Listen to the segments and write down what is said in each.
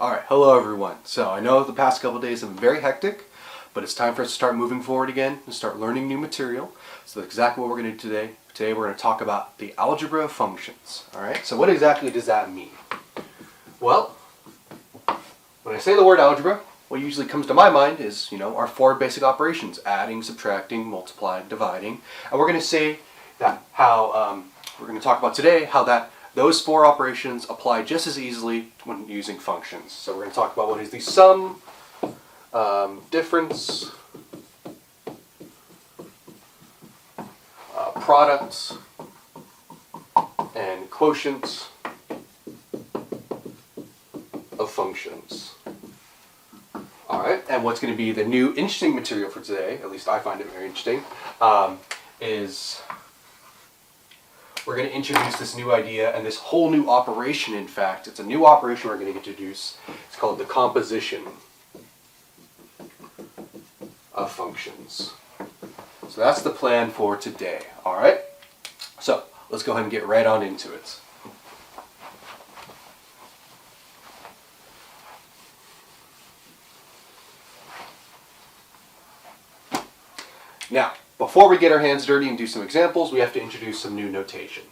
Alright, hello everyone. So I know the past couple days have been very hectic, but it's time for us to start moving forward again and start learning new material. So that's exactly what we're going to do today. Today we're going to talk about the algebra of functions. Alright, so what exactly does that mean? Well, when I say the word algebra, what usually comes to my mind is, our four basic operations: adding, subtracting, multiplying, dividing. And we're going to say that we're going to talk about today how those four operations apply just as easily when using functions. So we're going to talk about what is the sum, difference, products, and quotients of functions. Alright, and what's going to be the new interesting material for today, at least I find it very interesting, is we're going to introduce this new idea and this whole new operation. In fact, it's a new operation we're going to introduce. It's called the composition of functions. So that's the plan for today. Alright, so let's go ahead and get right on into it. Now, before we get our hands dirty and do some examples, we have to introduce some new notation.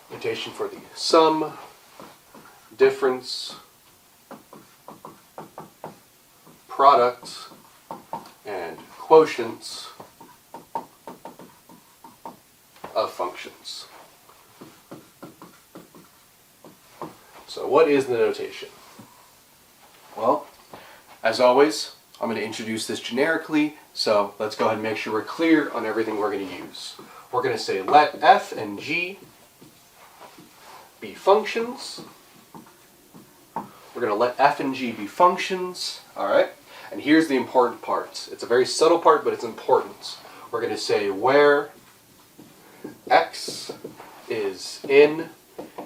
Notation for the sum, difference, product, and quotients of functions. So what is the notation? Well, as always, I'm going to introduce this generically, so let's go ahead and make sure we're clear on everything we're going to use. We're going to say let f and g be functions. We're going to let f and g be functions, alright? And here's the important part. It's a very subtle part, but it's important. We're going to say where x is in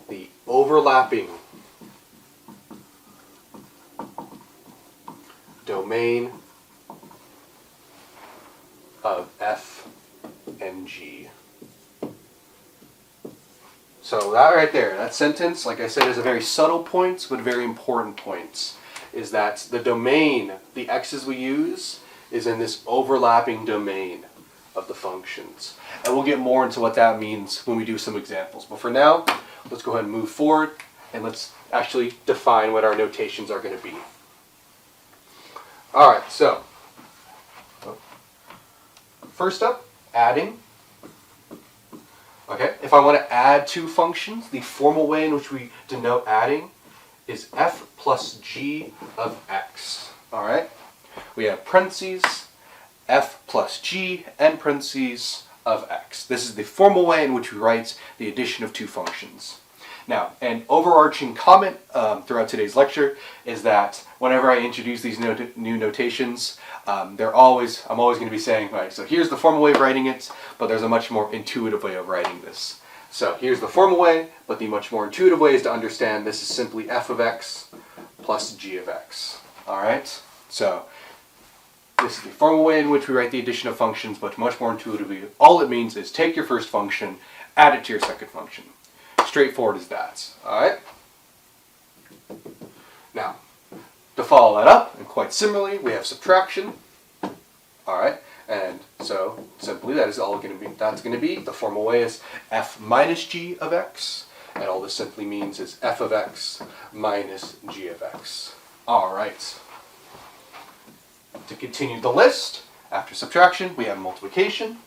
the overlapping domain of f and g. So that right there, that sentence, like I said, is a very subtle point, but a very important point, is that the domain, the x's we use, is in this overlapping domain of the functions. And we'll get more into what that means when we do some examples. But for now, let's go ahead and move forward, and let's actually define what our notations are going to be. Alright, so first up, adding. Okay, if I want to add two functions, the formal way in which we denote adding is f plus g of x. Alright, we have parentheses, f plus g, and parentheses of x. This is the formal way in which we write the addition of two functions. Now, an overarching comment throughout today's lecture is that whenever I introduce these new notations, I'm always going to be saying, right, so here's the formal way of writing it, but there's a much more intuitive way of writing this. So here's the formal way, but the much more intuitive way is to understand this is simply f of x plus g of x. Alright? So this is the formal way in which we write the addition of functions, but much more intuitively, all it means is take your first function, add it to your second function. Straightforward as that. Alright? Now, to follow that up, and quite similarly, we have subtraction. Alright? And so, simply, that's going to be, the formal way is f minus g of x. And all this simply means is f of x minus g of x. Alright. To continue the list, after subtraction, we have multiplication.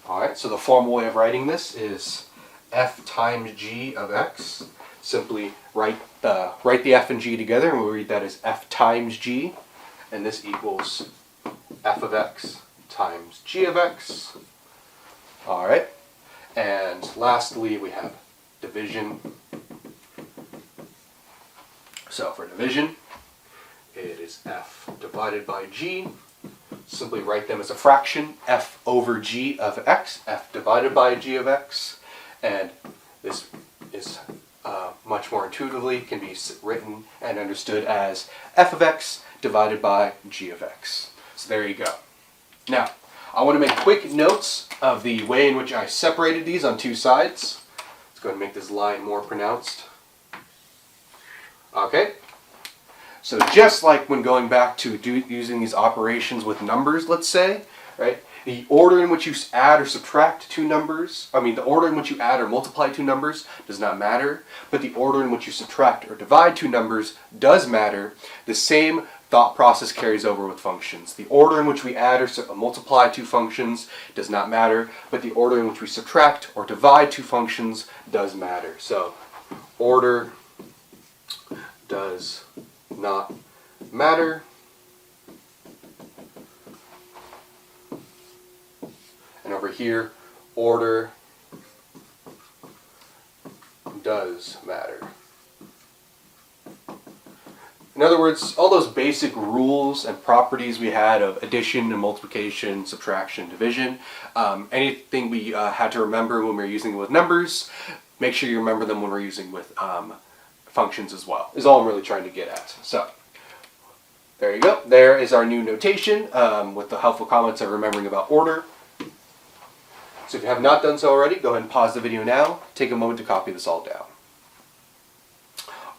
Alright, so the formal way of writing this is f times g of x. Simply write the f and g together, and we'll read that as f times g, and this equals f of x times g of x. Alright, and lastly we have division. So for division, it is f divided by g. Simply write them as a fraction, f over g of x, f divided by g of x, and this is much more intuitively can be written and understood as f of x divided by g of x. So there you go. Now, I want to make quick notes of the way in which I separated these on two sides. Let's Let's go ahead and make this line more pronounced. Okay. So just like when going back to using these operations with numbers, let's say, right? The order in which you add or subtract two numbers, the order in which you add or multiply two numbers does not matter, but the order in which you subtract or divide two numbers does matter. The same thought process carries over with functions. The order in which we add or multiply two functions does not matter, but the order in which we subtract or divide two functions does matter. So, order does not matter. And over here, order does matter. In other words, all those basic rules and properties we had of addition and multiplication, subtraction, division, anything we had to remember when we were using it with numbers, make sure you remember them when we're using with functions as well, is all I'm really trying to get at. So, there you go. There is our new notation with the helpful comments of remembering about order. So if you have not done so already, go ahead and pause the video now. Take a moment to copy this all down.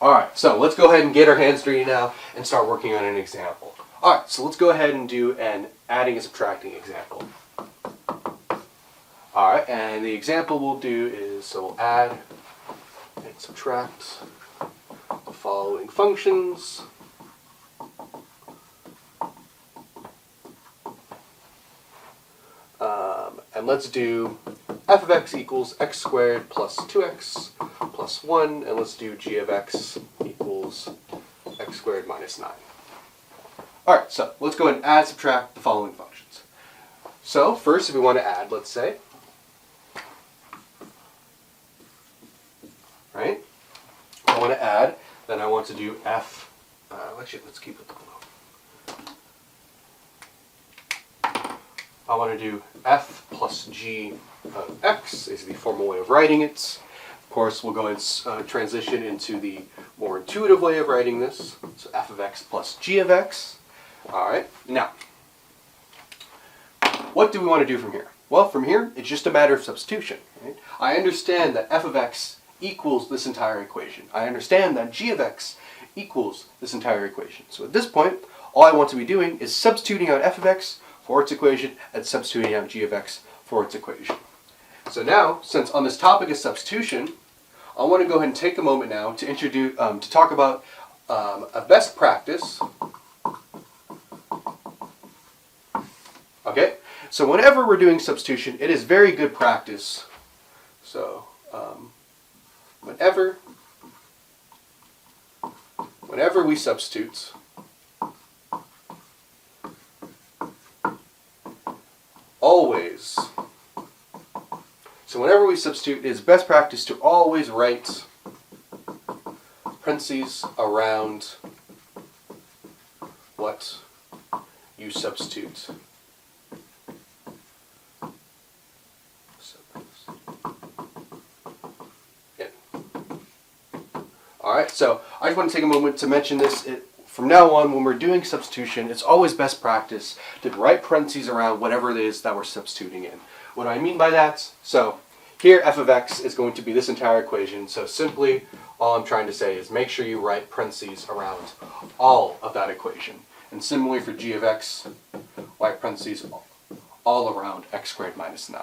Alright, so let's go ahead and get our hands dirty now and start working on an example. Alright, so let's go ahead and do an adding and subtracting example. Alright, and the example we'll do is, so we'll add and subtract the following functions. And let's do f of x equals x squared plus 2x plus 1, and let's do g of x equals x squared minus 9. Alright, so let's go ahead and add, subtract the following functions. So first, if we want to add, let's say, right? I want to add, then I want to do f, actually let's keep it below. I want to do f plus g of x is the formal way of writing it. Of course, we'll go and transition into the more intuitive way of writing this. So f of x plus g of x. Alright, now, what do we want to do from here? Well, from here, it's just a matter of substitution. Right? I understand that f of x equals this entire equation. I understand that g of x equals this entire equation. So at this point, all I want to be doing is substituting out f of x for its equation and substituting out g of x for its equation. So now, since on this topic of substitution, I want to go ahead and take a moment now to introduce, to talk about a best practice. Okay, so whenever we're doing substitution, it is very good practice. So whenever we substitute, always. So whenever we substitute, it is best practice to always write parentheses around what you substitute. Alright, so I just want to take a moment to mention this. From now on, when we're doing substitution, it's always best practice to write parentheses around whatever it is that we're substituting in. What do I mean by that? So here f of x is going to be this entire equation, so simply all I'm trying to say is make sure you write parentheses around all of that equation. And similarly for g of x, write parentheses all around x squared minus 9.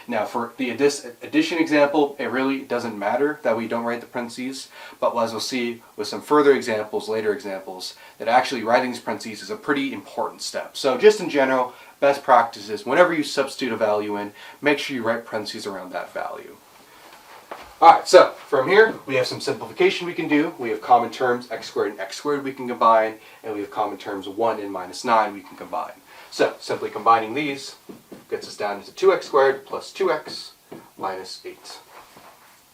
Now for the addition example, it really doesn't matter that we don't write the parentheses, but as we'll see with some further examples, later examples, that actually writing these parentheses is a pretty important step. So just in general, best practice is whenever you substitute a value in, make sure you write parentheses around that value. Alright, so from here we have some simplification we can do. We have common terms x squared and x squared we can combine, and we have common terms 1 and minus 9 we can combine. So simply combining these gets us down to 2x squared plus 2x minus 8.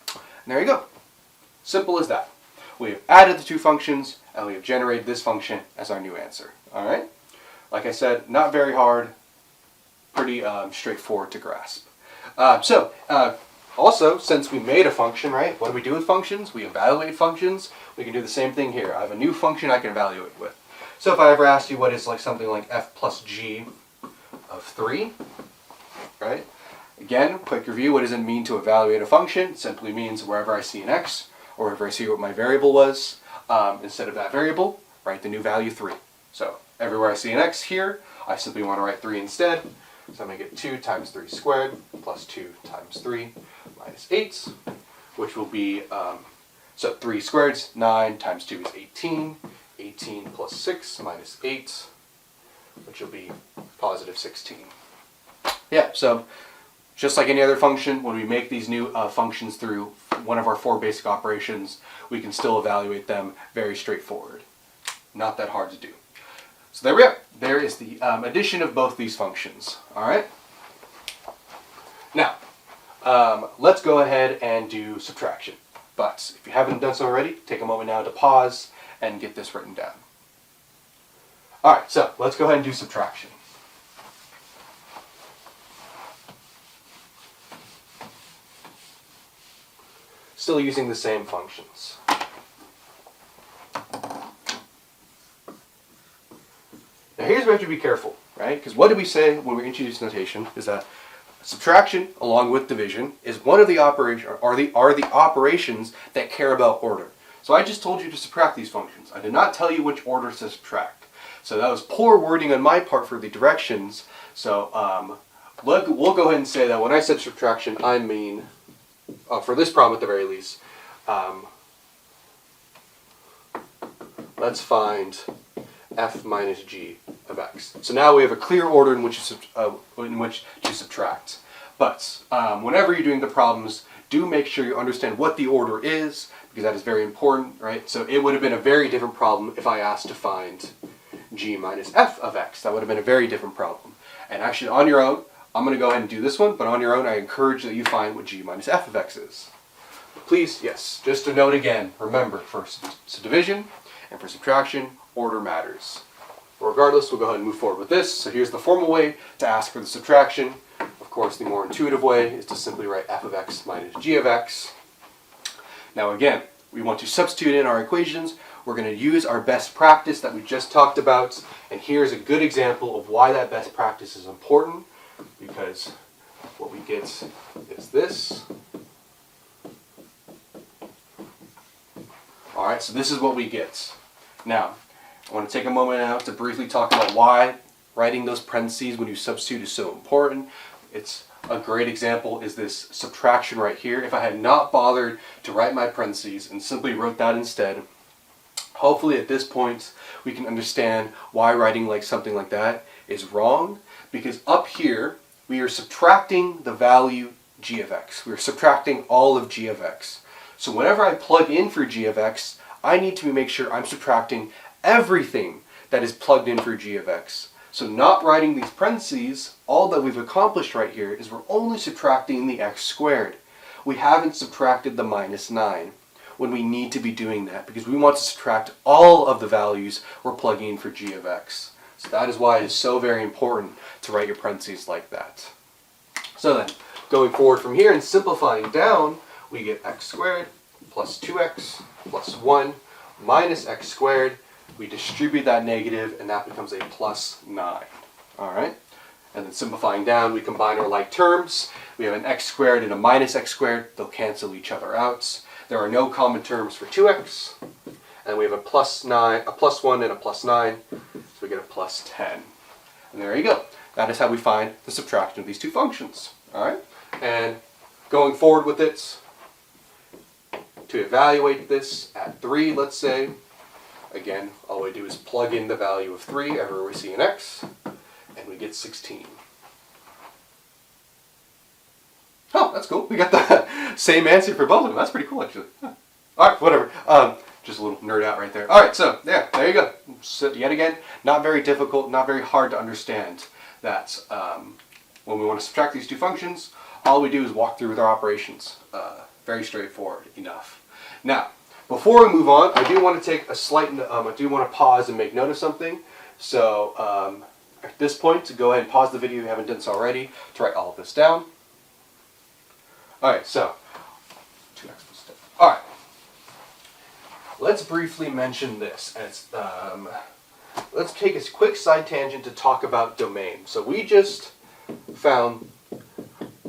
And there you go. Simple as that. We have added the two functions, and we have generated this function as our new answer. Alright? Like I said, not very hard, pretty straightforward to grasp. Also, since we made a function, right, what do we do with functions? We evaluate functions. We can do the same thing here. I have a new function I can evaluate with. So if I ever asked you what is like something like f plus g of 3, right? Again, quick review, what does it mean to evaluate a function? It simply means wherever I see an x, or wherever I see what my variable was, instead of that variable, write the new value 3. So everywhere I see an x here, I simply want to write 3 instead. So I'm going to get 2 times 3 squared plus 2 times 3 minus 8, which will be, so 3 squared, 9 times 2 is 18. 18 plus 6 minus 8, which will be positive 16. Yeah, so just like any other function, when we make these new functions through one of our 4 basic operations, we can still evaluate them very straightforward. Not that hard to do. So there we are. There is the addition of both these functions. All right. Now, let's go ahead and do subtraction. But if you haven't done so already, take a moment now to pause and get this written down. All right, so let's go ahead and do subtraction. Still using the same functions. Now here's where we have to be careful, right? Because what did we say when we introduced notation is that subtraction, along with division, is one of the operations that care about order. So I just told you to subtract these functions. I did not tell you which order to subtract. So that was poor wording on my part for the directions. So we'll go ahead and say that when I said subtraction, I mean, for this problem at the very least, let's find f minus g of x. So now we have a clear order in which to subtract. But whenever you're doing the problems, do make sure you understand what the order is, because that is very important, right? So it would have been a very different problem if I asked to find g minus f of x. That would have been a very different problem. And actually on your own, I'm going to go ahead and do this one, but on your own I encourage that you find what g minus f of x is. Please, yes, just to note again, remember for division and for subtraction, order matters. Regardless, we'll go ahead and move forward with this. So here's the formal way to ask for the subtraction. Of course, the more intuitive way is to simply write f of x minus g of x. Now again, we want to substitute in our equations. We're going to use our best practice that we just talked about. And here's a good example of why that best practice is important. Because what we get is this. Alright, so this is what we get. Now, I want to take a moment now to briefly talk about why writing those parentheses when you substitute is so important. It's a great example is this subtraction right here. If I had not bothered to write my parentheses and simply wrote that instead, hopefully at this point we can understand why writing like something like that is wrong. Because up here we are subtracting the value g of x. We're subtracting all of g of x. So whenever I plug in for g of x, I need to make sure I'm subtracting everything that is plugged in for g of x. So not writing these parentheses, all that we've accomplished right here is we're only subtracting the x squared. We haven't subtracted the minus 9 when we need to be doing that because we want to subtract all of the values we're plugging in for g of x. So that is why it is so very important to write your parentheses like that. So then, going forward from here and simplifying down, we get x squared plus 2x plus 1 minus x squared. We distribute that negative and that becomes a plus 9. Alright? And then simplifying down, we combine our like terms. We have an x squared and a minus x squared. They'll cancel each other out. There are no common terms for 2x. And we have a plus 1 and a plus 9. So we get a plus 10. And there you go. That is how we find the subtraction of these two functions. Alright? And going forward with it, to evaluate this at 3, let's say, again, all we do is plug in the value of 3 everywhere we see an x, and we get 16. Oh, that's cool. We got the same answer for both of them. That's pretty cool, actually. Huh. All right, whatever. Just a little nerd out right there. All right, so yeah, there you go. So yet again, not very difficult, not very hard to understand that when we want to subtract these two functions, all we do is walk through with our operations. Very straightforward enough. Now, before we move on, I do want to take a slight, I do want to pause and make note of something. So at this point, to go ahead and pause the video if you haven't done so already, to write all of this down. Alright, so, 2x plus 10. Alright, let's briefly mention this. As, let's take a quick side tangent to talk about domain. So we just found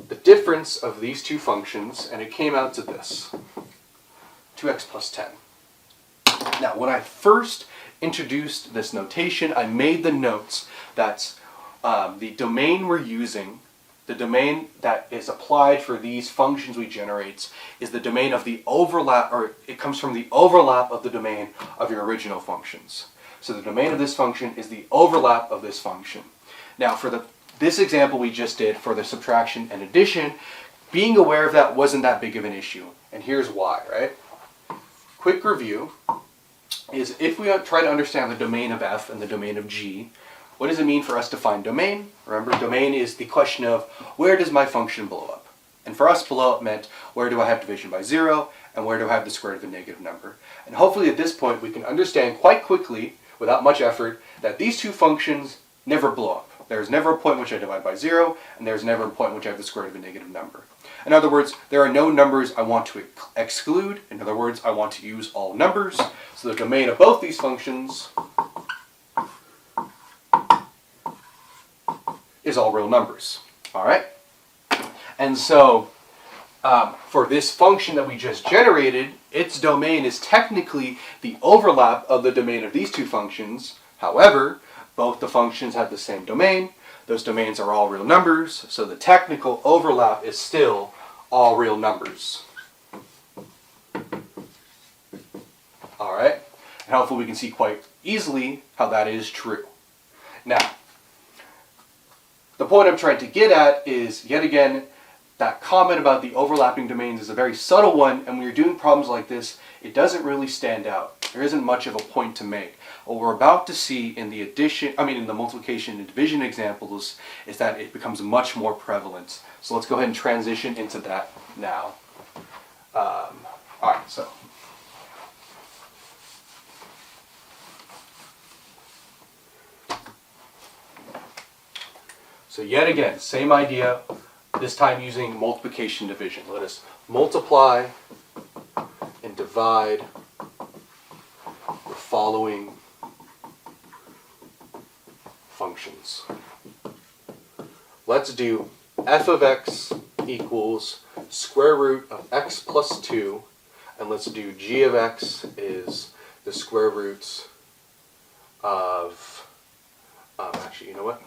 the difference of these two functions, and it came out to this, 2x plus 10. Now, when I first introduced this notation, I made the notes that the domain we're using, the domain that is applied for these functions we generate, is the domain of the overlap, or it comes from the overlap of the domain of your original functions. So the domain of this function is the overlap of this function. Now, for this example we just did for the subtraction and addition, being aware of that wasn't that big of an issue. And here's why, right? Quick review is if we try to understand the domain of f and the domain of g, what does it mean for us to find domain? Remember, domain is the question of where does my function blow up? And for us, blow up meant where do I have division by 0 and where do I have the square root of a negative number? And hopefully at this point we can understand quite quickly, without much effort, that these two functions never blow up. There's never a point in which I divide by 0, and there's never a point in which I have the square root of a negative number. In other words, there are no numbers I want to exclude. In other words, I want to use all numbers. So the domain of both these functions is all real numbers. All right? And so for this function that we just generated, its domain is technically the overlap of the domain of these two functions. However, both the functions have the same domain. Those domains are all real numbers, so the technical overlap is still all real numbers. All right? And hopefully we can see quite easily how that is true. Now, the point I'm trying to get at is, yet again, that comment about the overlapping domains is a very subtle one, and when you're doing problems like this, it doesn't really stand out. There isn't much of a point to make. What we're about to see in the in the multiplication and division examples is that it becomes much more prevalent. So let's go ahead and transition into that now. All right, so. So yet again, same idea, this time using multiplication division. Let us multiply and divide the following functions. Let's do f of x equals square root of x plus 2, and let's do g of x is the square root of, actually, you know what?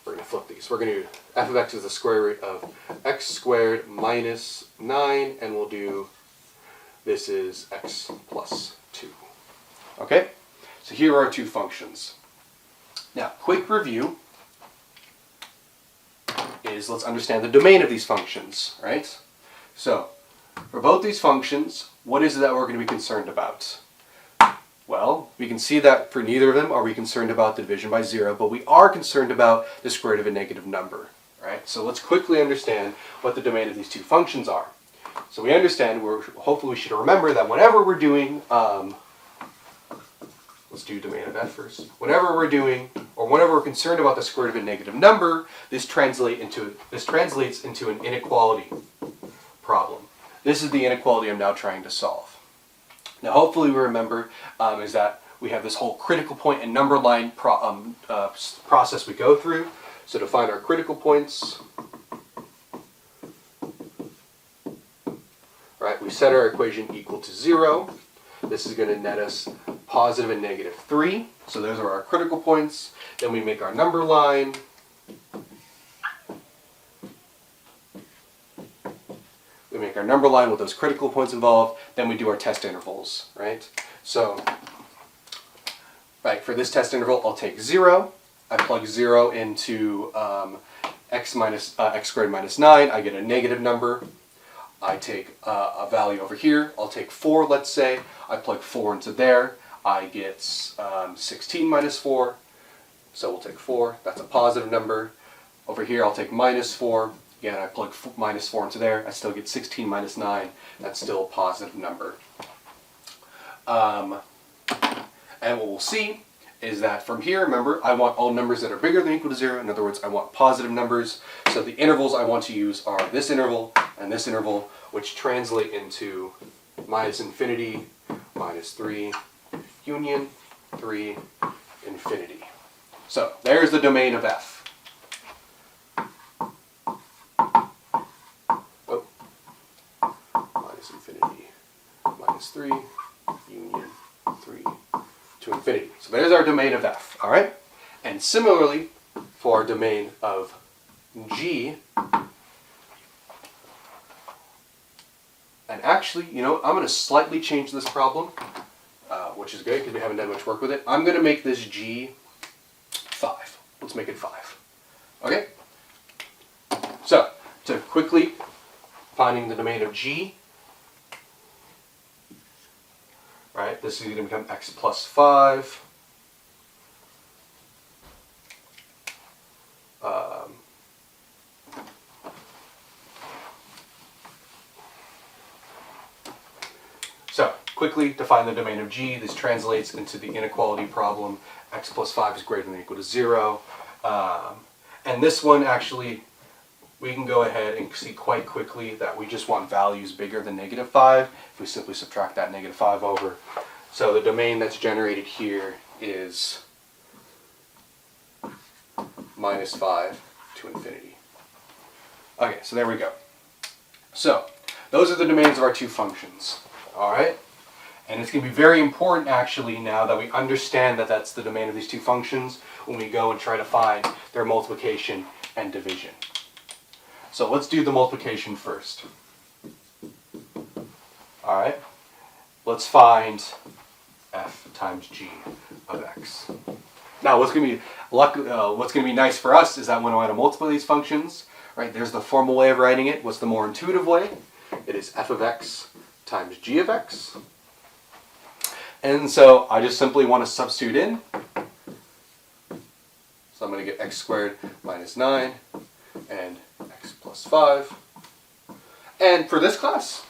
We're going to flip these. We're going to do f of x is the square root of x squared minus 9, and we'll do, this is x plus 2. Okay? So here are our two functions. Now, quick review is let's understand the domain of these functions, right? So, for both these functions, what is it that we're going to be concerned about? Well, we can see that for neither of them are we concerned about the division by 0, but we are concerned about the square root of a negative number, right? So let's quickly understand what the domain of these two functions are. So we understand, hopefully we should remember that whenever we're doing, let's do domain of f first. Whenever we're doing, or whenever we're concerned about the square root of a negative number, this translates into an inequality problem. This is the inequality I'm now trying to solve. Now, hopefully we remember is that we have this whole critical point and number line process we go through. So to find our critical points, right, we set our equation equal to 0. This is going to net us positive and negative 3. So those are our critical points. Then we make our number line. We make our number line with those critical points involved. Then we do our test intervals, right? So, right, for this test interval, I'll take 0. I plug 0 into x squared minus 9. I get a negative number. I take a value over here. I'll take 4, let's say. I plug 4 into there. I get 16 minus 4. So we'll take 4. That's a positive number. Over here, I'll take minus 4. Again, I plug minus 4 into there. I still get 16 minus 9. That's still a positive number. And what we'll see is that from here, remember, I want all numbers that are bigger than or equal to 0. In other words, I want positive numbers. So the intervals I want to use are this interval and this interval, which translate into minus infinity, minus 3, union, 3, infinity. So there's the domain of f. minus 3, union 3 to infinity. So there's our domain of f, all right? And similarly, for our domain of g, and actually, you know, I'm going to slightly change this problem, which is good because we haven't done much work with it. I'm going to make this g 5. Let's make it 5. Okay? So, to quickly finding the domain of g, right, this is going to become x plus 5. So, quickly to find the domain of g, this translates into the inequality problem. X plus 5 is greater than or equal to 0. And this one actually, we can go ahead and see quite quickly that we just want values bigger than negative 5 if we simply subtract that negative 5 over. So the domain that's generated here is minus 5 to infinity. Okay, so there we go. So those are the domains of our two functions. All right? And it's going to be very important actually now that we understand that that's the domain of these two functions when we go and try to find their multiplication and division. So let's do the multiplication first. All right? Let's find f times g of x. Now what's going to be nice for us is that when I want to multiply these functions, right, there's the formal way of writing it. What's the more intuitive way? It is f of x times g of x. And so I just simply want to substitute in. So I'm going to get x squared minus 9 and x plus 5. And for this class,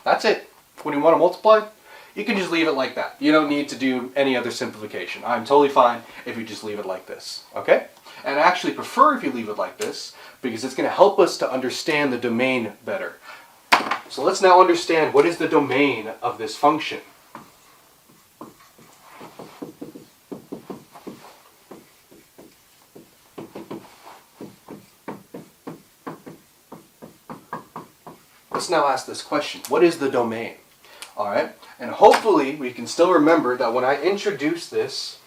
that's it. When you want to multiply, you can just leave it like that. You don't need to do any other simplification. I'm totally fine if you just leave it like this. Okay? And I actually prefer if you leave it like this because it's going to help us to understand the domain better. So let's now understand what is the domain of this function. Let's now ask this question. What is the domain? All right? And hopefully we can still remember that when I introduced this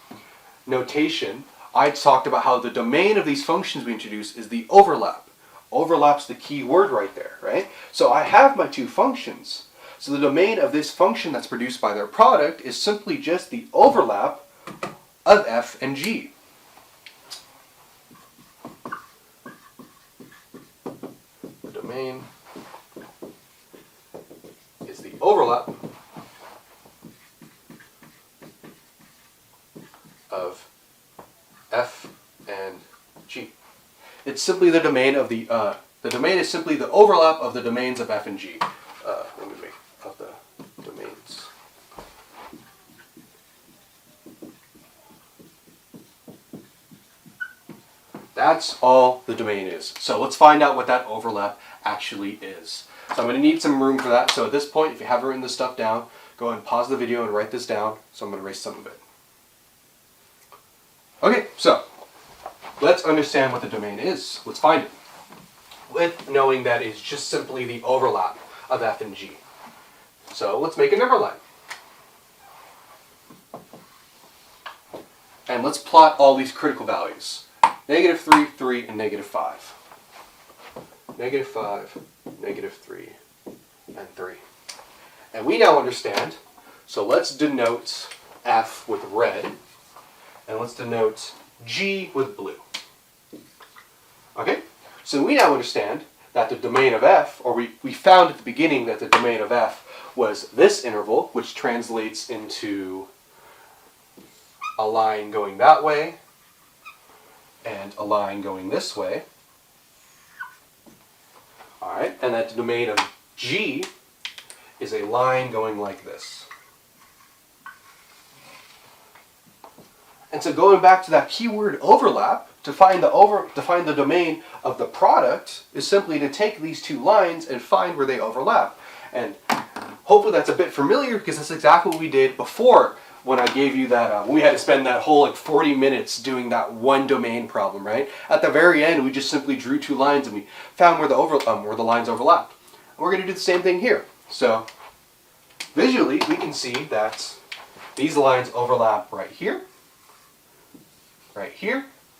notation, I talked about how the domain of these functions we introduced is the overlap. Overlap's the key word right there, right? So I have my two functions. So the domain of this function that's produced by their product is simply just the overlap of f and g. The domain is the overlap of f and g. It's simply the domain of the domain is simply the overlap of the domains of f and g. Let me make of the domains. That's all the domain is. So let's find out what that overlap actually is. So I'm going to need some room for that. So at this point, if you haven't written this stuff down, go ahead and pause the video and write this down. So I'm going to erase some of it. Okay, so let's understand what the domain is. Let's find it. With knowing that it's just simply the overlap of f and g. So let's make a number line. And let's plot all these critical values. Negative 3, 3, and negative 5. Negative 5, negative 3, and 3. And we now understand, so let's denote f with red, and let's denote g with blue. Okay? So we now understand that the domain of f, or we found at the beginning that the domain of f was this interval, which translates into a line going that way, and a line going this way. Alright, and that the domain of g is a line going like this. And so going back to that keyword overlap, to find the domain of the product is simply to take these two lines and find where they overlap. And hopefully that's a bit familiar because that's exactly what we did before when I gave you that, we had to spend that whole like 40 minutes doing that one domain problem, right? At the very end, we just simply drew two lines and we found where the lines overlapped. And we're going to do the same thing here. So visually, we can see that these lines overlap right here,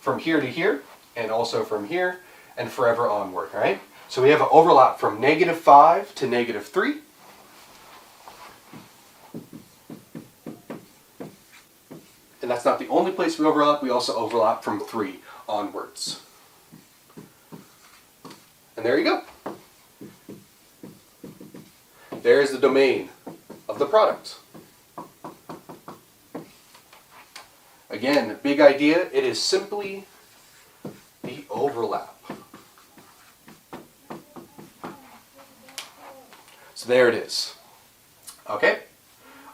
from here to here, and also from here, and forever onward, right? So we have an overlap from -5 to -3. And that's not the only place we overlap. We also overlap from 3 onwards. And there you go. There's the domain of the product. Again, big idea, it is simply the overlap. So there it is. Okay?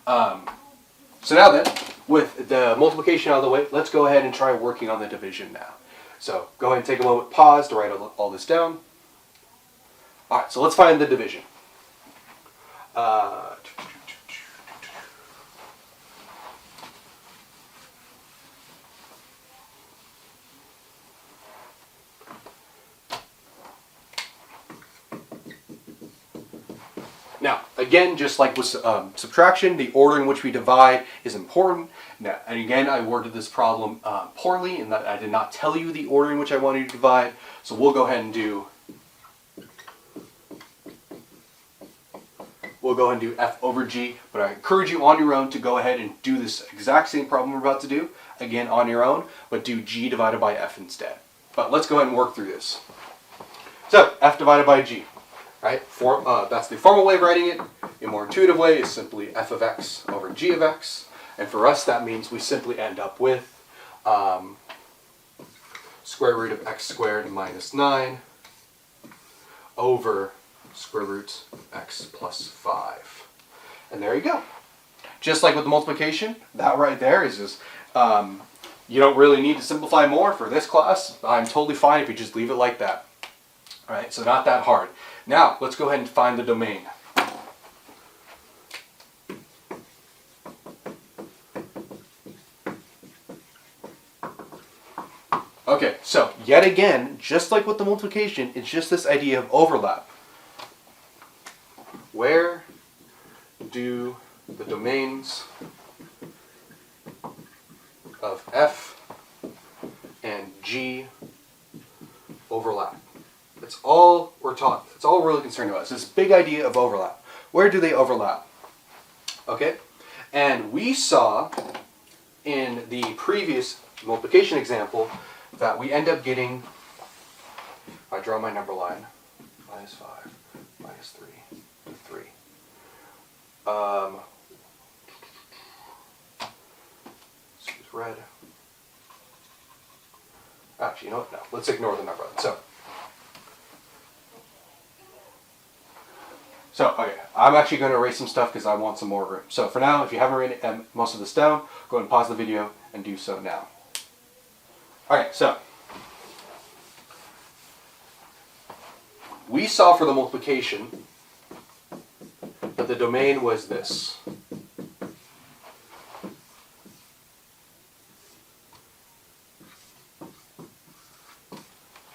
So now then, with the multiplication out of the way, let's go ahead and try working on the division now. So go ahead and take a moment, pause to write all this down. Alright, so let's find the division. Now, again, just like with subtraction, the order in which we divide is important. Now, and again, I worded this problem poorly in that I did not tell you the order in which I wanted you to divide. So we'll go ahead and do f over g, but I encourage you on your own to go ahead and do this exact same problem we're about to do, again on your own, but do g divided by f instead. But let's go ahead and work through this. So, f divided by g. Right? That's the formal way of writing it. A more intuitive way is simply f of x over g of x. And for us, that means we simply end up with square root of x squared minus 9 over square root of x plus 5. And there you go. Just like with the multiplication, that right there is just, you don't really need to simplify more for this class. I'm totally fine if you just leave it like that. All right, so not that hard. Now, let's go ahead and find the domain. Okay, so yet again, just like with the multiplication, it's just this idea of overlap. Where do the domains of f and g overlap? That's all we're taught. That's all we're really concerned about. It's this big idea of overlap. Where do they overlap? Okay? And we saw in the previous multiplication example that we end up getting, if I draw my number line, minus 5, minus 3, and 3. Let's use red. Actually, you know what? No, let's ignore the number line. So, okay, I'm actually going to erase some stuff because I want some more room. So for now, if you haven't written most of this down, go ahead and pause the video and do so now. Alright, so we saw for the multiplication that the domain was this.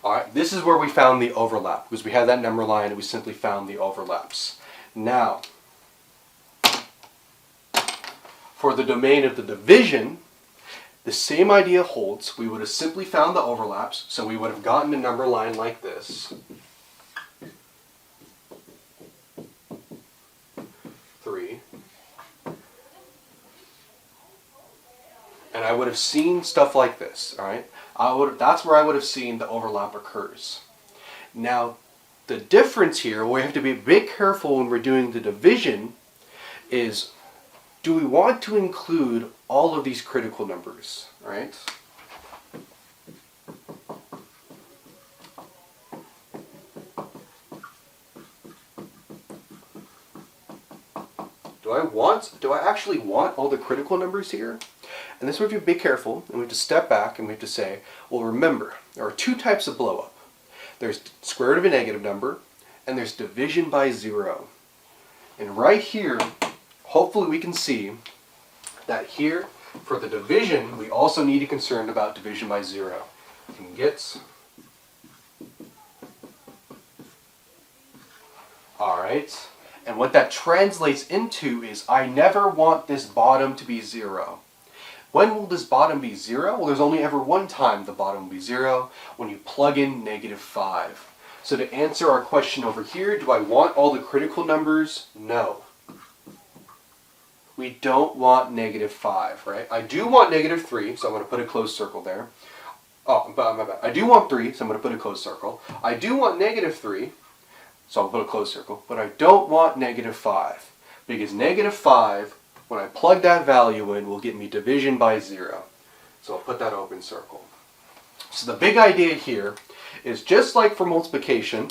Alright, this is where we found the overlap, because we had that number line and we simply found the overlaps. Now, for the domain of the division, the same idea holds. We would have simply found the overlaps, so we would have gotten a number line like this. 3. And I would have seen stuff like this, alright? That's where I would have seen the overlap occurs. Now, the difference here, we have to be a bit careful when we're doing the division, is do we want to include all of these critical numbers, right? Do I actually want all the critical numbers here? And this we have to be careful, and we have to step back and we have to say, well, remember, there are two types of blow up. There's square root of a negative number, and there's division by 0. And right here, hopefully we can see that here, for the division, we also need to be concerned about division by 0. You can get. Alright. And what that translates into is I never want this bottom to be 0. When will this bottom be 0? Well, there's only ever one time the bottom will be 0, when you plug in -5. So to answer our question over here, do I want all the critical numbers? No. We don't want -5, right? I do want -3, so I'm going to put a closed circle there. Oh, my bad. I do want 3, so I'm going to put a closed circle. I do want -3, so I'll put a closed circle. But I don't want -5, because -5, when I plug that value in, will get me division by 0. So I'll put that open circle. So the big idea here is just like for multiplication,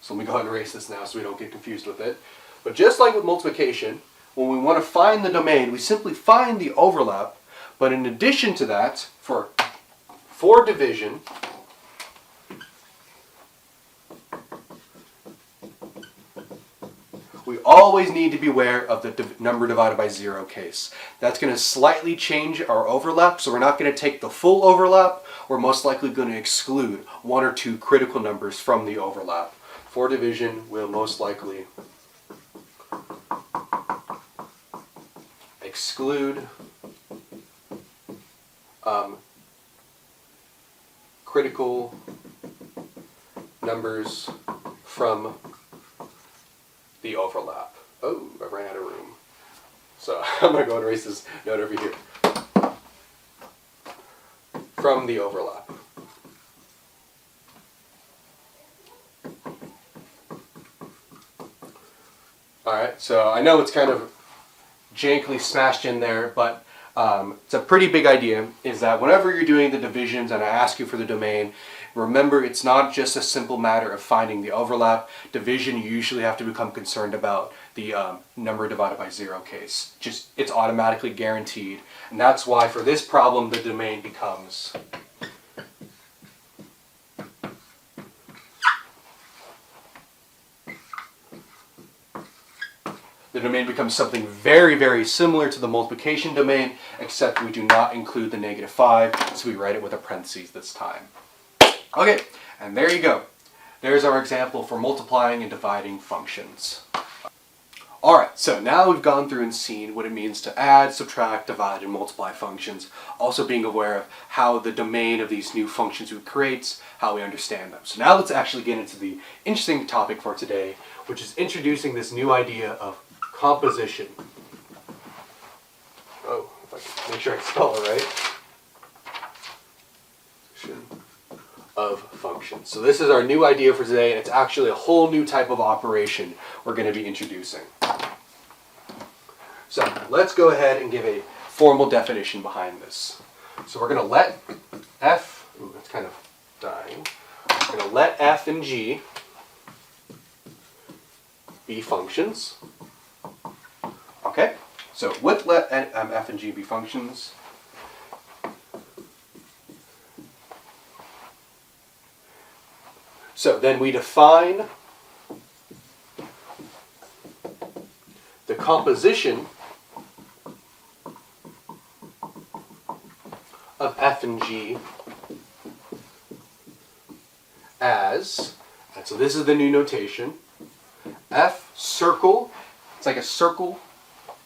so let me go ahead and erase this now so we don't get confused with it. But just like with multiplication, when we want to find the domain, we simply find the overlap. But in addition to that, for division, we always need to be aware of the number divided by 0 case. That's going to slightly change our overlap, so we're not going to take the full overlap. We're most likely going to exclude 1 or 2 critical numbers from the overlap. For division, we'll most likely exclude critical numbers from the overlap. Oh, I ran out of room. So I'm going to go and erase this note over here. From the overlap. Alright, so I know it's kind of jankily smashed in there, but it's a pretty big idea, is that whenever you're doing the divisions and I ask you for the domain, remember it's not just a simple matter of finding the overlap. Division, you usually have to become concerned about the number divided by 0 case. Just, it's automatically guaranteed. And that's why for this problem the domain becomes something very, very similar to the multiplication domain, except we do not include the -5, so we write it with a parentheses this time. Okay, and there you go. There's our example for multiplying and dividing functions. Alright, so now we've gone through and seen what it means to add, subtract, divide, and multiply functions, also being aware of how the domain of these new functions we create, how we understand them. So now let's actually get into the interesting topic for today, which is introducing this new idea of composition. Oh, if I can make sure I spell it right. Of functions. So this is our new idea for today, and it's actually a whole new type of operation we're going to be introducing. So let's go ahead and give a formal definition behind this. So we're going to let f, ooh, that's kind of dying. We're going to let f and g be functions. Okay, so with let f and g be functions, so then we define the composition of f and g as, and so this is the new notation, f circle, it's like a circle,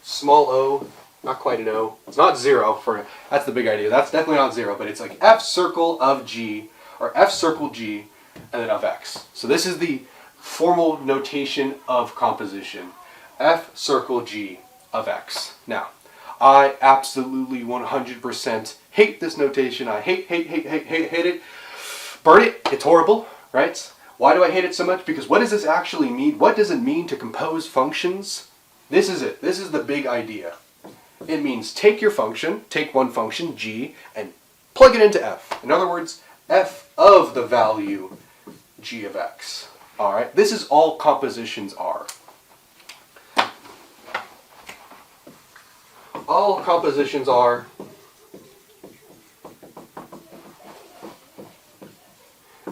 small o, not quite an o, it's not 0, that's the big idea, that's definitely not 0, but it's like f circle of g, or f circle g, and then of x. So this is the formal notation of composition, f circle g of x. Now, I absolutely 100% hate this notation. I hate it. Burn it. It's horrible, right? Why do I hate it so much? Because what does this actually mean? What does it mean to compose functions? This is it. This is the big idea. It means take your function, take one function, g, and plug it into f. In other words, f of the value g of x. All right? This is all compositions are. All compositions are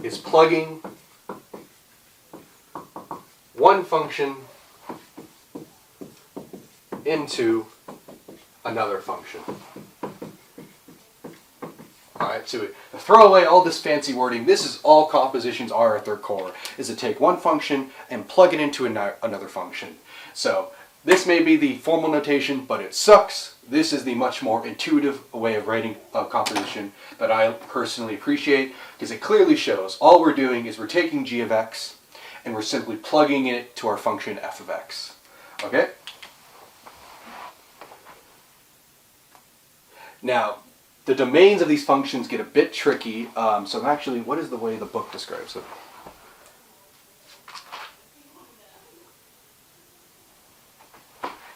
is plugging one function into another function. Alright, so to throw away all this fancy wording, this is all compositions are at their core, is to take one function and plug it into another function. So this may be the formal notation, but it sucks. This is the much more intuitive way of writing a composition that I personally appreciate, because it clearly shows all we're doing is we're taking g of x and we're simply plugging it to our function f of x. Okay? Now, the domains of these functions get a bit tricky. So actually, what is the way the book describes it?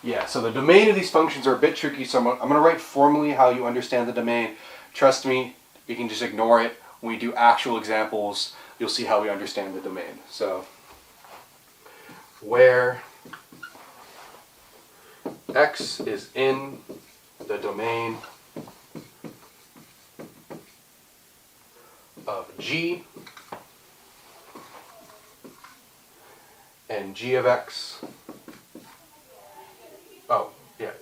Yeah, so the domain of these functions are a bit tricky, so I'm going to write formally how you understand the domain. Trust me, you can just ignore it. When we do actual examples, you'll see how we understand the domain. So, where x is in the domain of g, and g of x,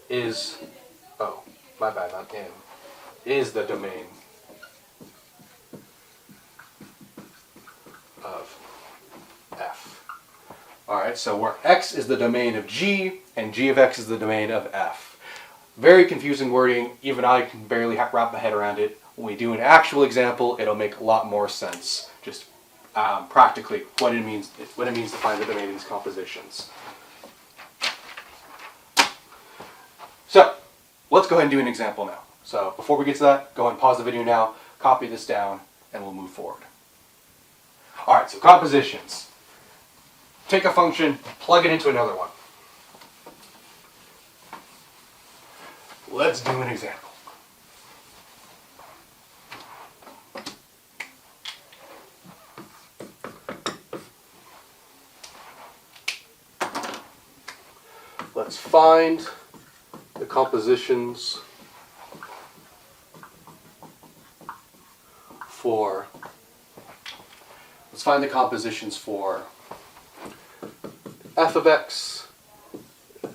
is, my bad, not in, is the domain of f. Alright, so where x is the domain of g, and g of x is the domain of f. Very confusing wording, even I can barely wrap my head around it. When we do an actual example, it'll make a lot more sense, just practically what it means to find the domain of these compositions. So, let's go ahead and do an example now. So, before we get to that, go ahead and pause the video now, copy this down, and we'll move forward. Alright, so compositions. Take a function, plug it into another one. Let's do an example. Let's find the compositions for f of x,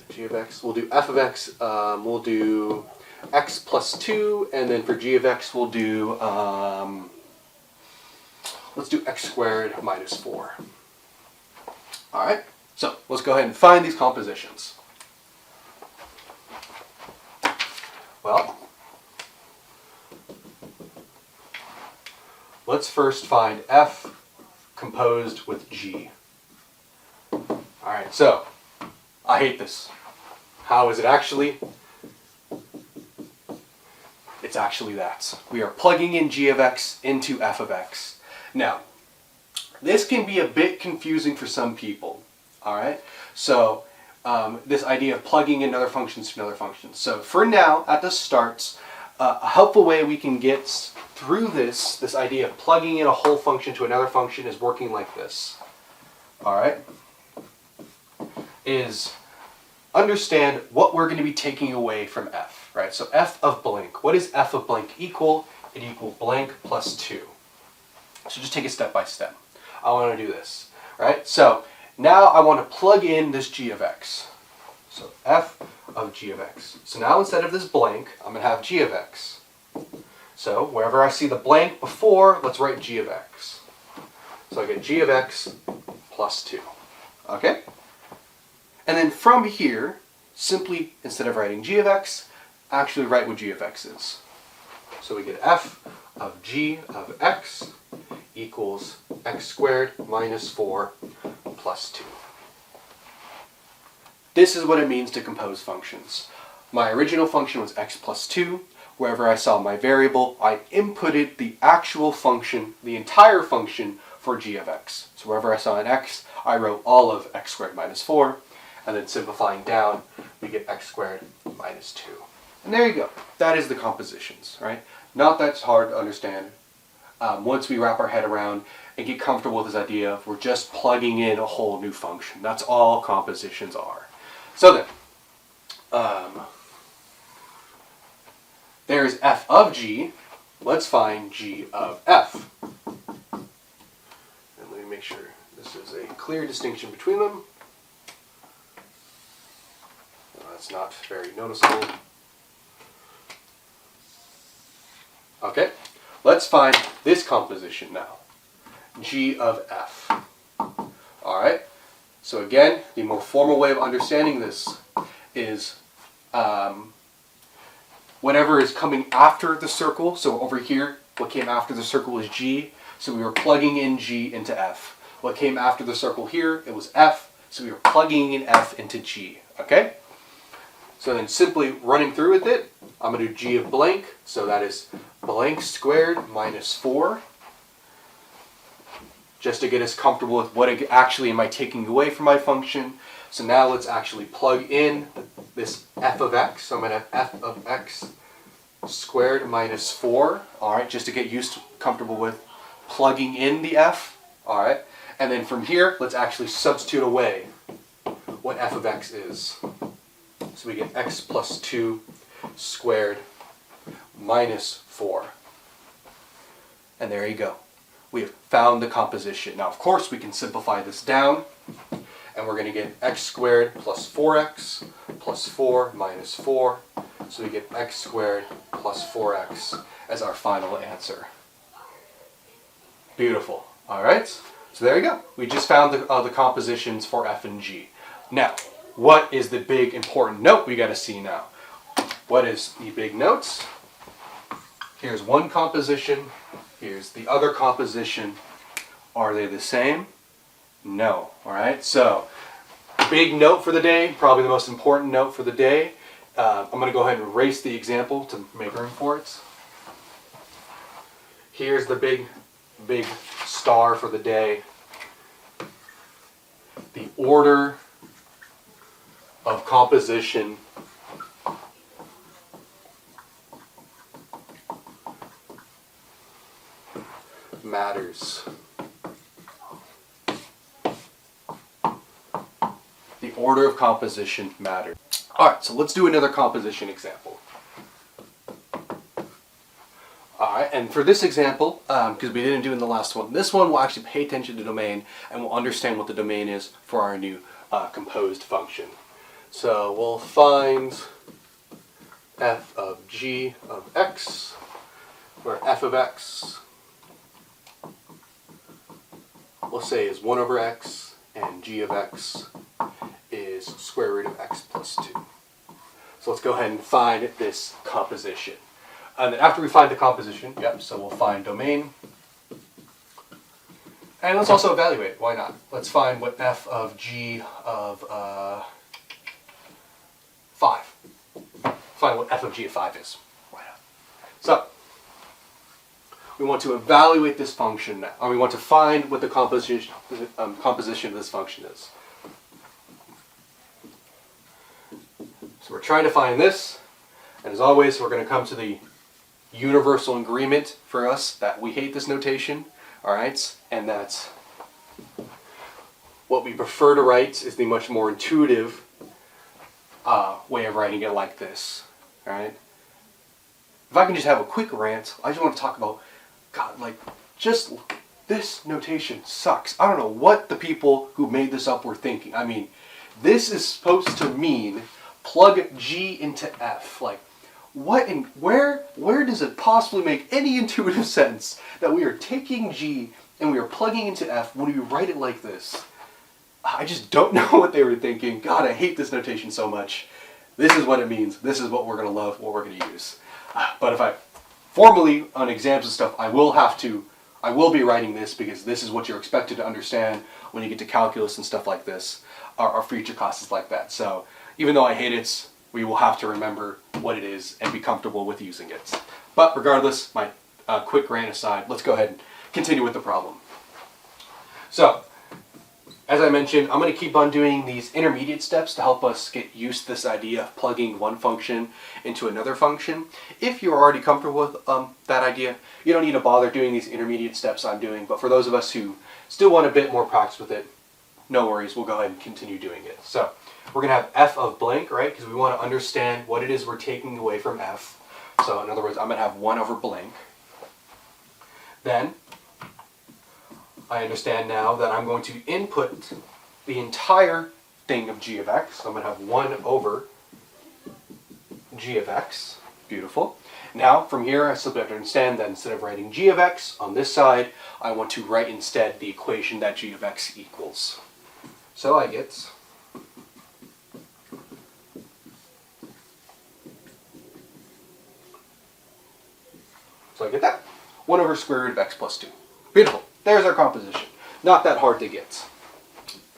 g of x. We'll do f of x, we'll do x plus 2, and then for g of x we'll do, let's do x squared minus 4. Alright, so let's go ahead and find these compositions. Well, let's first find f composed with g. Alright, so, I hate this. How is it actually? It's actually that. We are plugging in g of x into f of x. Now, this can be a bit confusing for some people. Alright, so this idea of plugging in other functions to another function. So for now, at the start, a helpful way we can get through this idea of plugging in a whole function to another function is working like this. Alright? Is understand what we're going to be taking away from f. Right? So f of blank. What does f of blank equal? It equals blank plus 2. So just take it step by step. I want to do this. Right? So now I want to plug in this g of x. So f of g of x. So now instead of this blank, I'm going to have g of x. So wherever I see the blank before, let's write g of x. So I get g of x plus 2. Okay? And then from here, simply, instead of writing g of x, actually write what g of x is. So we get f of g of x equals x squared minus 4 plus 2. This is what it means to compose functions. My original function was x plus 2. Wherever I saw my variable, I inputted the actual function, the entire function for g of x. So wherever I saw an x, I wrote all of x squared minus 4. And then simplifying down, we get x squared minus 2. And there you go. That is the compositions, right? Not that hard to understand. Once we wrap our head around and get comfortable with this idea, we're just plugging in a whole new function. That's all compositions are. So then, there's f of g. Let's find g of f. And let me make sure this is a clear distinction between them. That's not very noticeable. Okay, let's find this composition now. G of f. Alright, so again, the more formal way of understanding this is whatever is coming after the circle. So over here, what came after the circle was G, so we were plugging in G into F. What came after the circle here, it was F, so we were plugging in F into G, okay? So then simply running through with it, I'm going to do G of blank, so that is blank squared minus 4. Just to get us comfortable with what actually am I taking away from my function. So now let's actually plug in this f of x. So I'm going to have f of x squared minus 4. All right, just to get comfortable with plugging in the f. All right, and then from here, let's actually substitute away what f of x is. So we get x plus 2 squared minus 4. And there you go. We have found the composition. Now, of course, we can simplify this down, and we're going to get x squared plus 4x plus 4 minus 4. So we get x squared plus 4x as our final answer. Beautiful. All right. So there you go. We just found the compositions for f and g. Now, what is the big important note we got to see now? What is the big notes? Here's one composition. Here's the other composition. Are they the same? No. All right. So, big note for the day, probably the most important note for the day. I'm going to go ahead and erase the example to make room for it. Here's the big star for the day. The order of composition matters. The order of composition matters. Alright, so let's do another composition example. Alright, and for this example, because we didn't do it in the last one, this one will actually pay attention to the domain and we'll understand what the domain is for our new composed function. So we'll find f of g of x, where f of x we'll say is 1 over x, and g of x is square root of x plus 2. So let's go ahead and find this composition. And then after we find the composition, so we'll find domain. And let's also evaluate, why not? Let's find what f of g of 5. Find what f of g of 5 is. Why not? So, we want to evaluate this function now, or we want to find what the composition of this function is. So we're trying to find this, and as always, we're going to come to the universal agreement for us that we hate this notation, all right, and that's what we prefer to write is the much more intuitive way of writing it like this, all right. If I can just have a quick rant, I just want to talk about, God, like, just this notation sucks. I don't know what the people who made this up were thinking. I mean, this is supposed to mean plug G into F. Like, what in where does it possibly make any intuitive sense that we are taking G and we are plugging into F when we write it like this? I just don't know what they were thinking. God, I hate this notation so much. This is what it means. This is what we're going to love, what we're going to use. But if I formally on exams and stuff, I will be writing this because this is what you're expected to understand when you get to calculus and stuff like this, or future classes like that. So even though I hate it, we will have to remember what it is and be comfortable with using it. But regardless, my quick rant aside, let's go ahead and continue with the problem. So, as I mentioned, I'm going to keep on doing these intermediate steps to help us get used to this idea of plugging one function into another function. If you're already comfortable with that idea, you don't need to bother doing these intermediate steps I'm doing. But for those of us who still want a bit more practice with it, no worries, we'll go ahead and continue doing it. So we're going to have f of blank, right? Because we want to understand what it is we're taking away from f. So in other words, I'm going to have 1 over blank. Then I understand now that I'm going to input the entire thing of g of x. So I'm going to have 1 over g of x. Beautiful. Now, from here, I simply have to understand that instead of writing g of x on this side, I want to write instead the equation that g of x equals. So I get that. 1 over square root of x plus 2. Beautiful. There's our composition. Not that hard to get.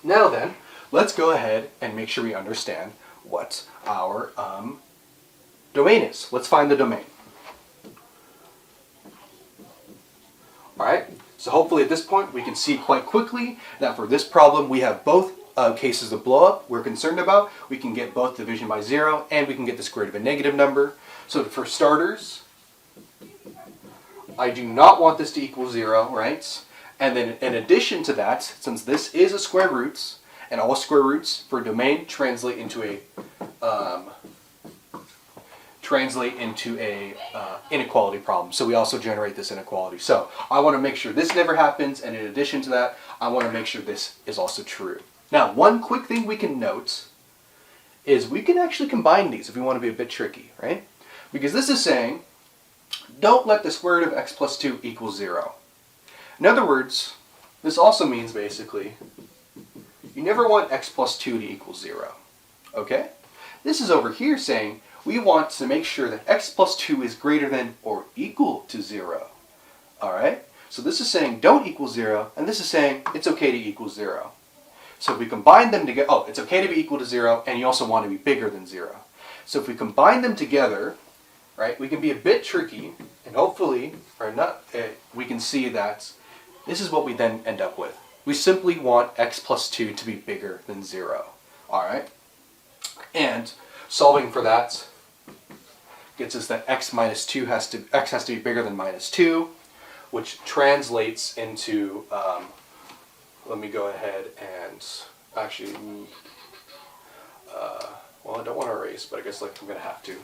Now then, let's go ahead and make sure we understand what our domain is. Let's find the domain. Alright, so hopefully at this point we can see quite quickly that for this problem we have both cases of blow up we're concerned about. We can get both division by 0 and we can get the square root of a negative number. So for starters, I do not want this to equal 0, right? And then in addition to that, since this is a square root, and all square roots for domain translate into a inequality problem. So we also generate this inequality. So I want to make sure this never happens, and in addition to that, I want to make sure this is also true. Now, one quick thing we can note is we can actually combine these if we want to be a bit tricky, right? Because this is saying, don't let the square root of x plus 2 equal 0. In other words, this also means basically, you never want x plus 2 to equal 0. Okay? This is over here saying, we want to make sure that x plus 2 is greater than or equal to 0. Alright? So this is saying don't equal 0, and this is saying it's okay to equal 0. So if we combine them together, oh, it's okay to be equal to 0, and you also want to be bigger than 0. So if we combine them together, right, we can be a bit tricky, and hopefully, or not, we can see that this is what we then end up with. We simply want x plus 2 to be bigger than 0. Alright? And solving for that gets us that x has to be bigger than minus 2, which translates into, let me go ahead and actually, well, I don't want to erase, but I guess I'm going to have to.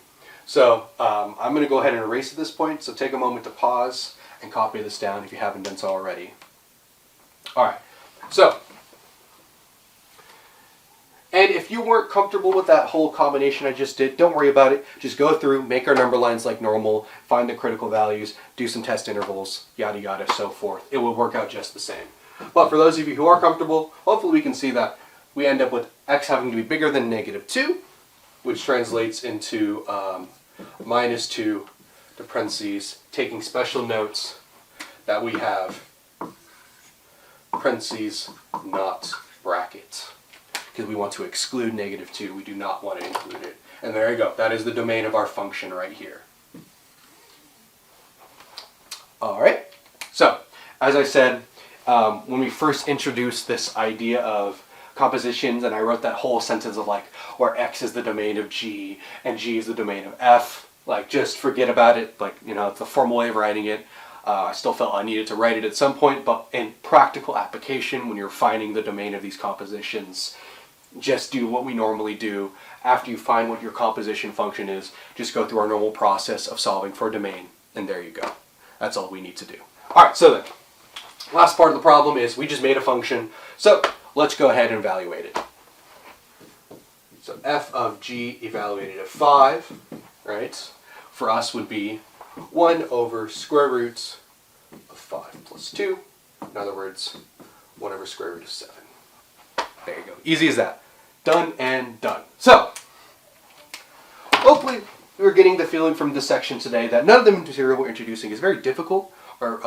So I'm going to go ahead and erase at this point, so take a moment to pause and copy this down if you haven't done so already. Alright, so, and if you weren't comfortable with that whole combination I just did, don't worry about it. Just go through, make our number lines like normal, find the critical values, do some test intervals, yada yada, so forth. It will work out just the same. But for those of you who are comfortable, hopefully we can see that we end up with x having to be bigger than negative 2, which translates into minus 2 to parentheses, taking special notes that we have parentheses, not bracket. Because we want to exclude negative 2, we do not want to include it. And there you go, that is the domain of our function right here. Alright, so as I said, when we first introduced this idea of compositions, and I wrote that whole sentence of like, where x is the domain of g, and g is the domain of f, like just forget about it, like, you know, it's a formal way of writing it. I still felt I needed to write it at some point, but in practical application, when you're finding the domain of these compositions, just do what we normally do. After you find what your composition function is, just go through our normal process of solving for a domain, and there you go. That's all we need to do. Alright, so then, last part of the problem is we just made a function, so let's go ahead and evaluate it. So f of g evaluated at 5, right, for us would be 1 over square root of 5 plus 2. In other words, 1 over square root of 7. There you go. Easy as that. Done and done. So, hopefully we're getting the feeling from this section today that none of the material we're introducing is very difficult or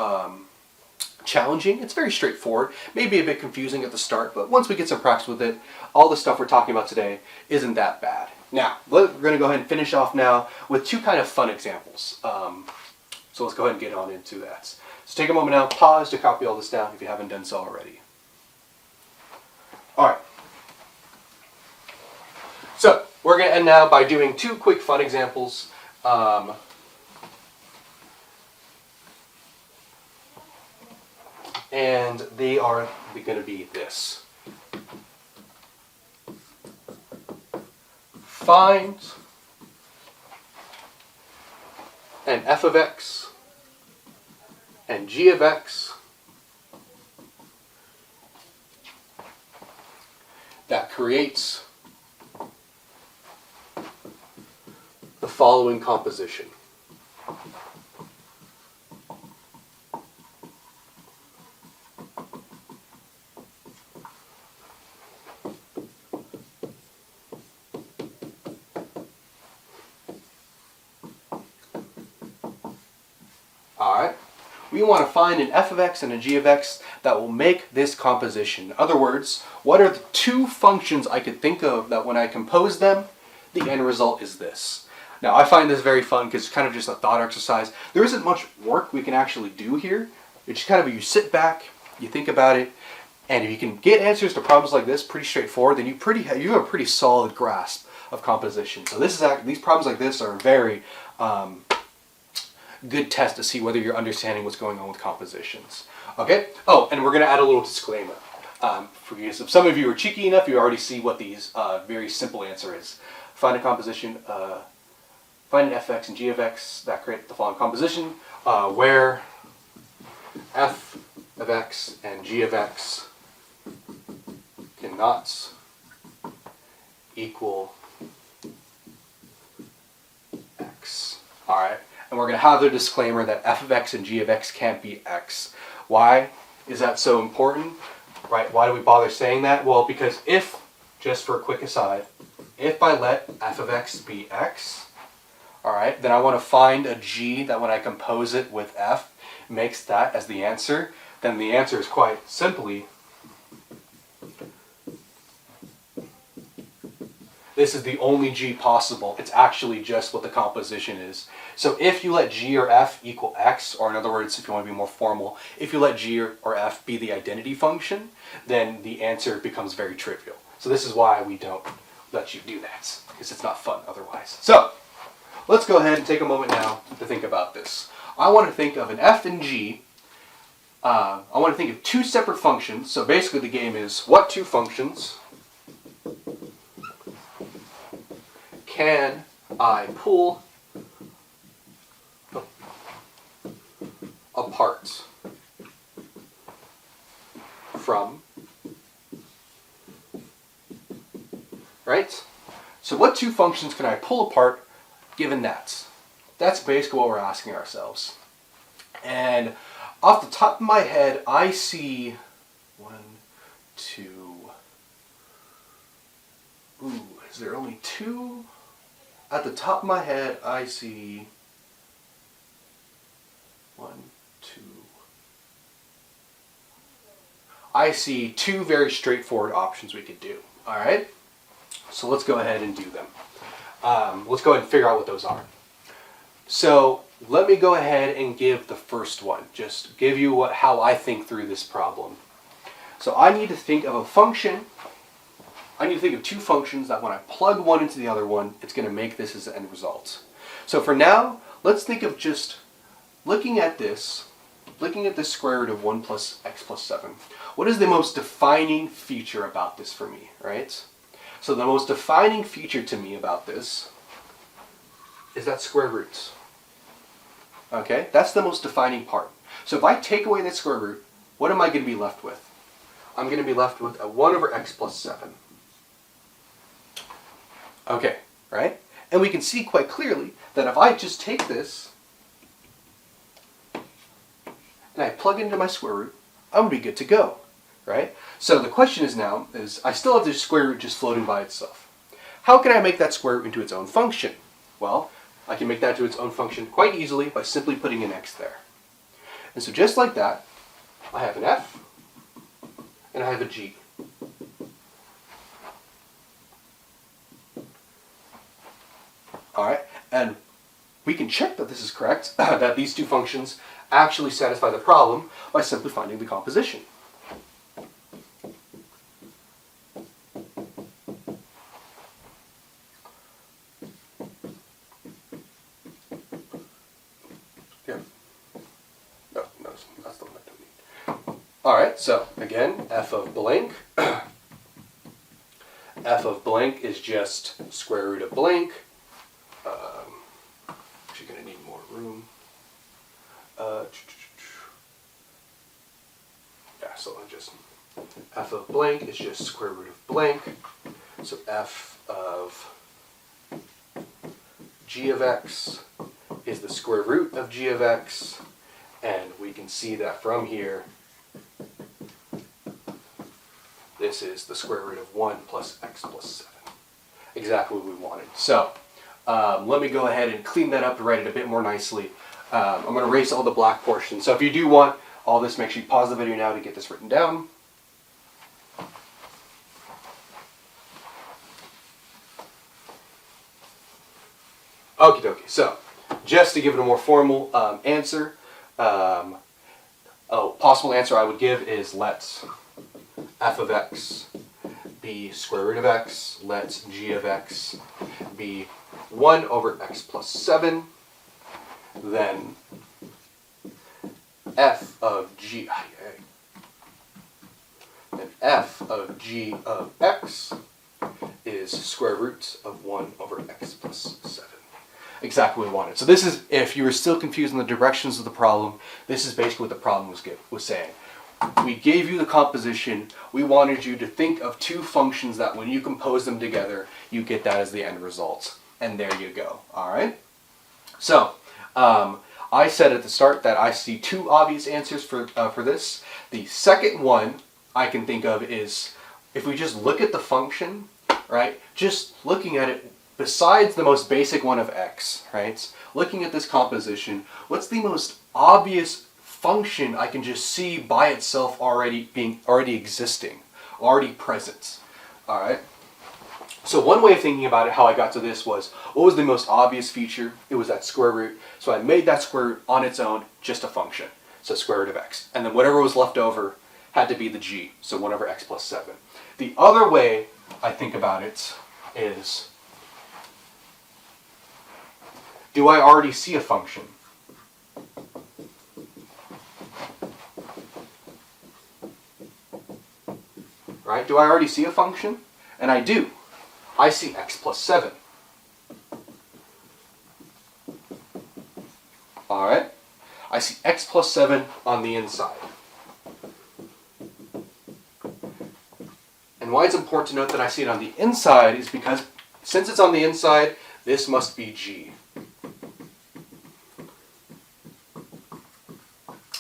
challenging. It's very straightforward. Maybe a bit confusing at the start, but once we get some practice with it, all the stuff we're talking about today isn't that bad. Now, we're going to go ahead and finish off now with two kind of fun examples. So let's go ahead and get on into that. So take a moment now, pause to copy all this down if you haven't done so already. Alright. So, we're going to end now by doing two quick fun examples. And they are going to be this. Find an f of x and g of x that creates the following composition. Alright, we want to find an f of x and a g of x that will make this composition. In other words, what are the two functions I could think of that when I compose them, the end result is this. Now I find this very fun because it's kind of just a thought exercise. There isn't much work we can actually do here. It's just kind of you sit back, you think about it, and if you can get answers to problems like this pretty straightforward, then you have a pretty solid grasp of composition. So these problems like this are a very good test to see whether you're understanding what's going on with compositions. Okay? Oh, and we're going to add a little disclaimer. If some of you are cheeky enough, you already see what these very simple answer is. Find a composition, find an f of x and g of x that create the following composition, where f of x and g of x cannot equal x. Alright? And we're going to have the disclaimer that f of x and g of x can't be x. Why is that so important? Right? Why do we bother saying that? Well, because if, just for a quick aside, if I let f of x be x, alright, then I want to find a g that when I compose it with f makes that as the answer, then the answer is quite simply this is the only g possible. It's actually just what the composition is. So if you let g or f equal x, or in other words, if you want to be more formal, if you let g or f be the identity function, then the answer becomes very trivial. So this is why we don't let you do that, because it's not fun otherwise. So let's go ahead and take a moment now to think about this. I want to think of an f and g. I want to think of two separate functions. So basically the game is, what two functions can I pull apart from, right? So what two functions can I pull apart given that? That's basically what we're asking ourselves. And off the top of my head, I see one, two, is there only two? At the top of my head, I see one, two. I see two very straightforward options we could do. All right? So let's go ahead and do them. Let's go ahead and figure out what those are. So let me go ahead and give the first one. Just give you how I think through this problem. So I need to think of a function. I need to think of two functions that when I plug one into the other one, it's going to make this as the end result. So for now, let's think of just looking at this square root of 1 plus x plus 7. What is the most defining feature about this for me, right? So the most defining feature to me about this is that square root. Okay, that's the most defining part. So if I take away that square root, what am I going to be left with? I'm going to be left with a 1 over x plus 7. Okay, right? And we can see quite clearly that if I just take this and I plug it into my square root, I'm going to be good to go, right? So the question is now, I still have this square root just floating by itself. How can I make that square root into its own function? Well, I can make that to its own function quite easily by simply putting an x there. And so just like that, I have an f and I have a g. All right, and we can check that this is correct, that these two functions actually satisfy the problem by simply finding the composition. Yeah. No, that's the one I don't need. All right, so again, f of blank. F of blank is just square root of blank. Actually going to need more room. Yeah, so I'm just, f of blank is just square root of blank. So f of g of x is the square root of g of x, and we can see that from here, this is the square root of 1 plus x plus 7. Exactly what we wanted. So let me go ahead and clean that up to write it a bit more nicely. I'm going to erase all the black portions. So if you do want all this, make sure you pause the video now to get this written down. Okie dokie. So just to give it a more formal answer, possible answer I would give is let f of x be square root of x, let g of x be 1 over x plus 7, then f of g of x is square root of 1 over x plus 7. Exactly what we wanted. So this is, if you were still confused in the directions of the problem, this is basically what the problem was saying. We gave you the composition. We wanted you to think of two functions that when you compose them together, you get that as the end result. And there you go. All right? So, I said at the start that I see two obvious answers for this. The second one I can think of is, if we just look at the function, right? Just looking at it, besides the most basic one of x, right? Looking at this composition, what's the most obvious function I can just see by itself already existing, already present? All right. So one way of thinking about it, how I got to this was, what was the most obvious feature? It was that square root. So I made that square root on its own just a function. So square root of x. And then whatever was left over had to be the g. So 1 over x plus 7. The other way I think about it is, do I already see a function? Right? Do I already see a function? And I do. I see x plus 7. All right? I see x plus 7 on the inside. And why it's important to note that I see it on the inside is because since it's on the inside, this must be g.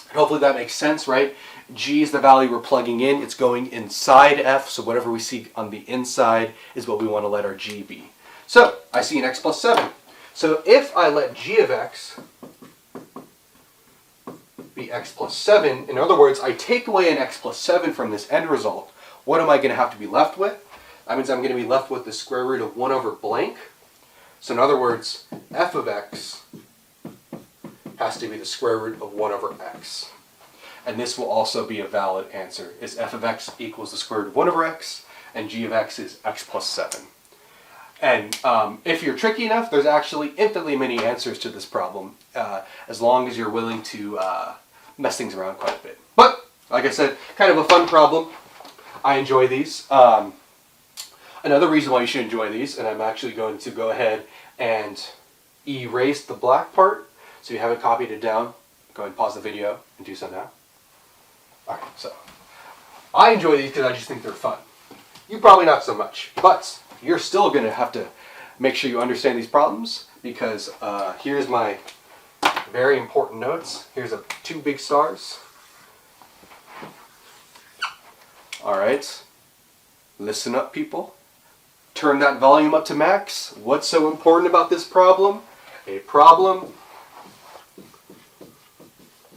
And hopefully that makes sense, right? G is the value we're plugging in. It's going inside f, so whatever we see on the inside is what we want to let our g be. So I see an x plus 7. So if I let g of x be x plus 7, in other words, I take away an x plus 7 from this end result, what am I going to have to be left with? That means I'm going to be left with the square root of 1 over blank. So in other words, f of x has to be the square root of 1 over x. And this will also be a valid answer, is f of x equals the square root of 1 over x, and g of x is x plus 7. And if you're tricky enough, there's actually infinitely many answers to this problem, as long as you're willing to mess things around quite a bit. But, like I said, kind of a fun problem. I enjoy these. Another reason why you should enjoy these, and I'm actually going to go ahead and erase the black part, so you haven't copied it down. Go ahead and pause the video and do so now. Alright, so I enjoy these because I just think they're fun. You probably not so much, but you're still going to have to make sure you understand these problems, because here's my very important notes. Here's two big stars. Alright, listen up, people. Turn that volume up to max. What's so important about this problem? A problem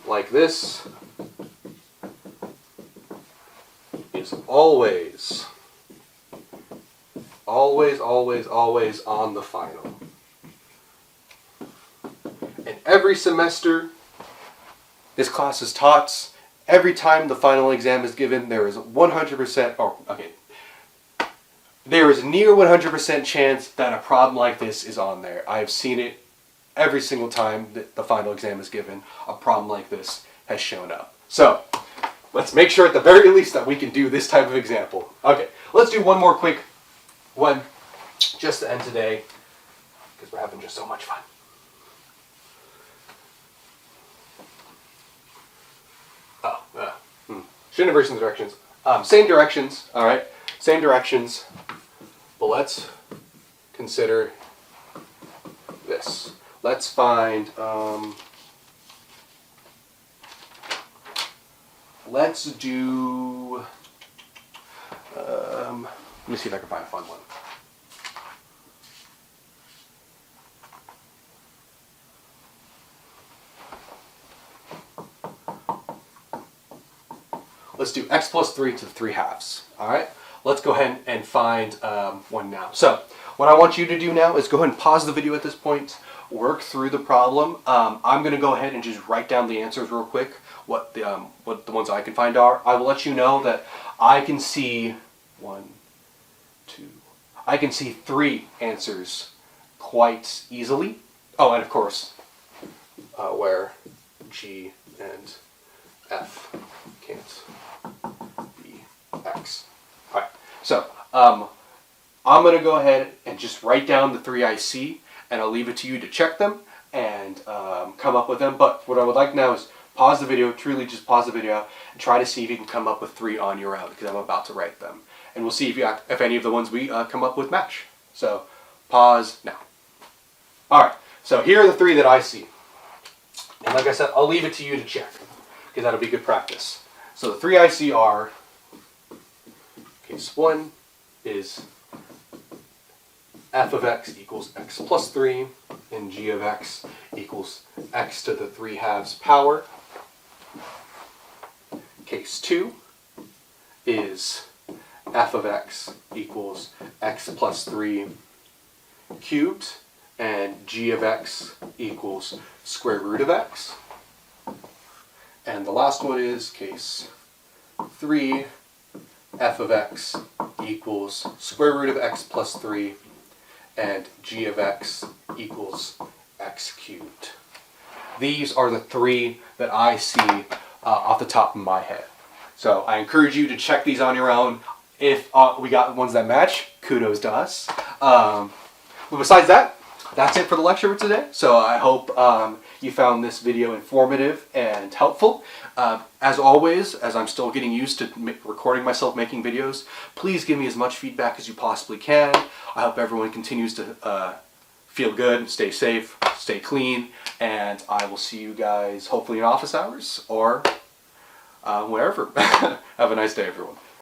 like this is always on the final. And every semester this class is taught, every time the final exam is given, there is 100%, there is near 100% chance that a problem like this is on there. I've seen it every single time that the final exam is given. A problem like this has shown up. So let's make sure at the very least that we can do this type of example. Okay, let's do one more quick one just to end today, because we're having just so much fun. Shouldn't have written directions. Same directions, all right? Same directions, but let's consider this. x. Let's find, let's do, let me see if I can find a fun one. Let's do x plus 3 to the 3 halves. All right, let's go ahead and find one now. So what I want you to do now is go ahead and pause the video at this point, work through the problem. I'm going to go ahead and just write down the answers real quick, what the ones I can find are. I will let you know that I can see 3 answers quite easily. Oh, and of course, where G and F can't be X. All right, so I'm going to go ahead and just write down the 3 I see, and I'll leave it to you to check them and come up with them. But what I would like now is pause the video, truly just pause the video, and try to see if you can come up with 3 on your own, because I'm about to write them. And we'll see if any of the ones we come up with match. So pause now. All right, so here are the 3 that I see. And like I said, I'll leave it to you to check, because that'll be good practice. So the 3 I see are, case 1 is f of x equals x plus 3, and g of x equals x to the 3 halves power. Case 2 is f of x equals x plus 3 cubed, and g of x equals square root of x. And the last one is case 3, f of x equals square root of x plus 3, and g of x equals x cubed. These are the 3 that I see off the top of my head. So I encourage you to check these on your own. If we got ones that match, kudos to us. But besides that, that's it for the lecture for today. So I hope you found this video informative and helpful. As always, as I'm still getting used to recording myself making videos, please give me as much feedback as you possibly can. I hope everyone continues to feel good, stay safe, stay clean, and I will see you guys hopefully in office hours or wherever. Have a nice day, everyone.